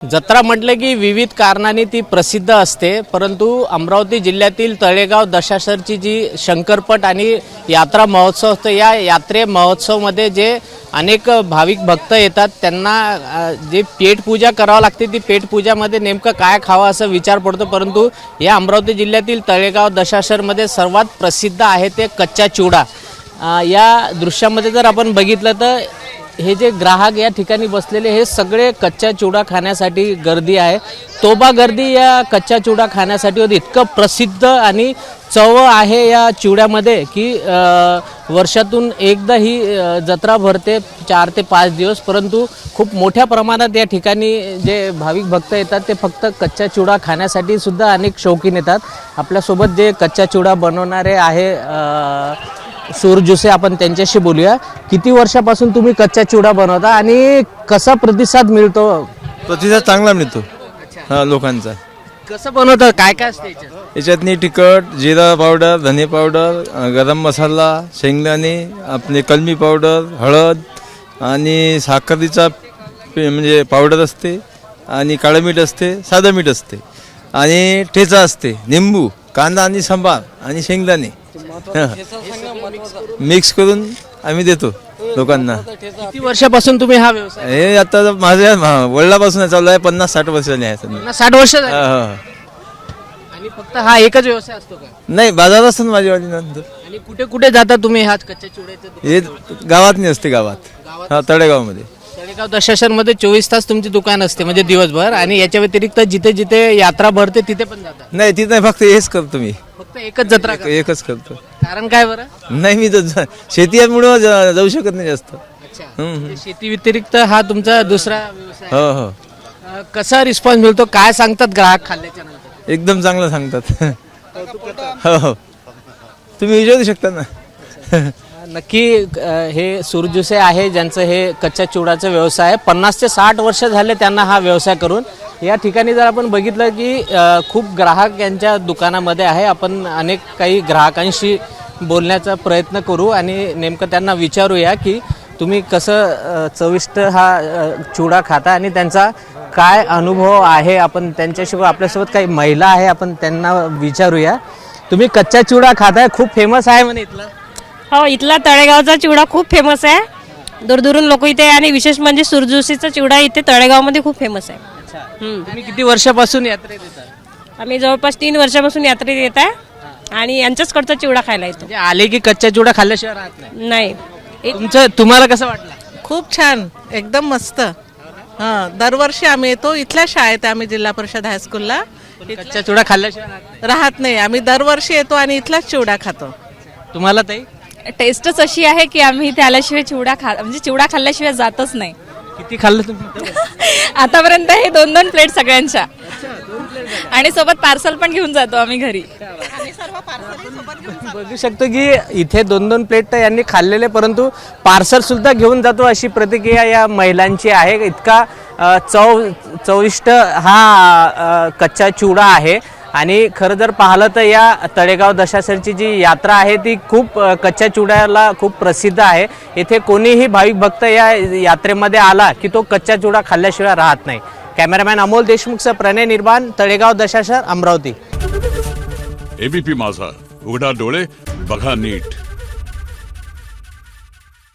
जत्रा म्हटलं की विविध कारणांनी ती प्रसिद्ध असते, परंतु अमरावती जिल्ह्यातील तळेगाव दशाशरची जी शंकरपट आणि यात्रा महोत्सव असतो, या यात्रे महोत्सवमध्ये जे अनेक भाविक भक्त येतात त्यांना जे पेटपूजा करावं लागते, ती पेटपूजामध्ये नेमकं काय खावं असं विचार पडतो। परंतु या अमरावती जिल्ह्यातील तळेगाव दशाशरमध्ये सर्वात प्रसिद्ध आहे ते कच्चा चिवडा। या दृश्यामध्ये जर आपण बघितलं तर हे जे ग्राहक या ठिकाणी बसलेले हे सगळे कच्चा चिवडा खाण्यासाठी गर्दी आहे। तोबा गर्दी या कच्चा चिवडा खाण्यासाठी होती। इतकं प्रसिद्ध आणि चव आहे या चिवड्यामध्ये की वर्षातून एकदा ही जत्रा भरते 4 ते 5 दिवस, परंतु खूप मोठ्या प्रमाणात या ठिकाणी जे भाविक भक्त येतात ते फक्त कच्चा चिवडा खाण्यासाठी सुद्धा अनेक शौकीन येतात। आपल्यासोबत जे कच्चा चिवडा बनवणारे आहे सूरजुसे, आपण त्यांच्याशी बोलूया। किती वर्षापासून तुम्ही कच्चा चिवडा बनवता आणि कसा प्रतिसाद मिळतो? प्रतिसाद चांगला मिळतो लोकांचा। कसं बनवतात, काय काय असते याच्यात तिखट, जिरा पावडर, धने पावडर, गरम मसाला, शेंगदाणे, आपले कलमी पावडर, हळद आणि साखरेचा म्हणजे पावडर असते आणि काळं मीठ असते, साधं मीठ असते आणि ठेचा असते, निंबू, कांदा आणि सांबार आणि शेंगदाणे मिक्स करून आम्ही देतो लोकांना। किती वर्षापासून तुम्ही हा व्यवसाय? हे आता माझ्या वडिलापासून चालू आहे, 50-60 वर्षांनी आहे। 60 वर्ष झाली? आणि फक्त हा एकच व्यवसाय असतो का? नाही, बाजार असतो ना माझ्या नंतर। आणि कुठे कुठे जाता तुम्ही हा कच्च्या चिवड्याचं? हे गावात नाही असते, गावात तळेगाव मध्ये। तळेगाव दशाशर मध्ये 24 तास तुमची दुकान असते म्हणजे दिवसभर, आणि याच्या व्यतिरिक्त जिथे जिथे यात्रा भरते तिथे पण जाता? नाही, तिथे नाही, फक्त हेच करतो मी, फक्त एकच जत्रा करता? एकच करतो। कारण काय बरं? नाही, मी तर शेतीमुळे जाऊ शकत नाही जास्त। अच्छा, म्हणजे शेती व्यतिरिक्त हा तुमचा दुसरा व्यवसाय आहे? हो हो, कसा रिस्पॉन्स मिळतो, काय सांगतात ग्राहक खाल्ल्याच्या नंतर? एकदम चांगलं सांगतात। हो हो, तुम्ही विचारू शकता ना। नक्की हे सूरजुसे आहे ज्यांचं हे कच्च्या चिवड्याचा व्यवसाय आहे। 50 ते 60 वर्ष झाले त्यांना हा व्यवसाय करून। या ठिकाणी जर आपण बघितलं की खूप ग्राहक यांच्या दुकानामध्ये आहे। आपण अनेक काही ग्राहकांशी बोलण्याचा प्रयत्न करू आणि नेमकं त्यांना विचारूया की तुम्ही कसं चविष्ट हा चिवडा खाता आणि त्यांचा काय अनुभव आहे। आपण त्यांच्याशी, आपल्यासोबत काही महिला आहे, आपण त्यांना विचारूया। तुम्ही कच्चा चिवडा खाताय, खूप फेमस आहे म्हणे इथला? हो, इथला तळेगावचा चिवडा खूप फेमस आहे, दूरदूरून लोक इथे, आणि विशेष म्हणजे सूरजुसीचा चिवडा इथे तळेगावमध्ये खूप फेमस आहे। तुम्ही किती वर्षापासून यात्रेत येता? आम्ही जवळपास 3 वर्षापासून यात्रेत येत आहे आणि यांच्याचकडचा चिवडा खायला येतो। म्हणजे आले की कच्चा चिवडा खाल्ल्याशिवाय राहत नाही? नाही, तुम्हाला कसं वाटलं? खूप छान, एकदम मस्त। हां, दरवर्षी आम्ही येतो। इथल्या शाळेत आम्ही जिल्हा परिषद हायस्कूलला कच्चा चिवडा खाल्ल्याशिवाय राहत नाही, आम्ही दरवर्षी येतो आणि इथलाच चिवडा खातो। तुम्हाला ताई? टेस्टच अशी आहे की आम्ही इथे आल्याशिवाय म्हणजे चिवडा खाल्ल्याशिवाय जातच नाही। किती खाल्लं तुम्ही? आतापर्यंत हे 2-2 प्लेट सगळ्यांच्या, आणि सोबत पार्सल पण घेऊन जातो आम्ही घरी। बघू शकतो की इथे 2-2 प्लेट तर यांनी खाल्लेले, परंतु पार्सल सुद्धा घेऊन जातो अशी प्रतिक्रिया या महिलांची आहे। इतका चविष्ट हा कच्चा चिवडा आहे। आणि खरं जर पाहिलं तर या तळेगाव दशाशरची जी यात्रा आहे ती खूप कच्च्या चिवड्याला खूप प्रसिद्ध आहे। येथे कोणीही भाविक भक्त या यात्रेमध्ये आला की तो कच्चा चिवडा खाल्ल्याशिवाय राहत नाही। कॅमेरामॅन अमोल देशमुखचा प्रणय निर्माण, तळेगाव दशाशर, अमरावती। एबीपी माझा, उघडा डोळे बघा नीट।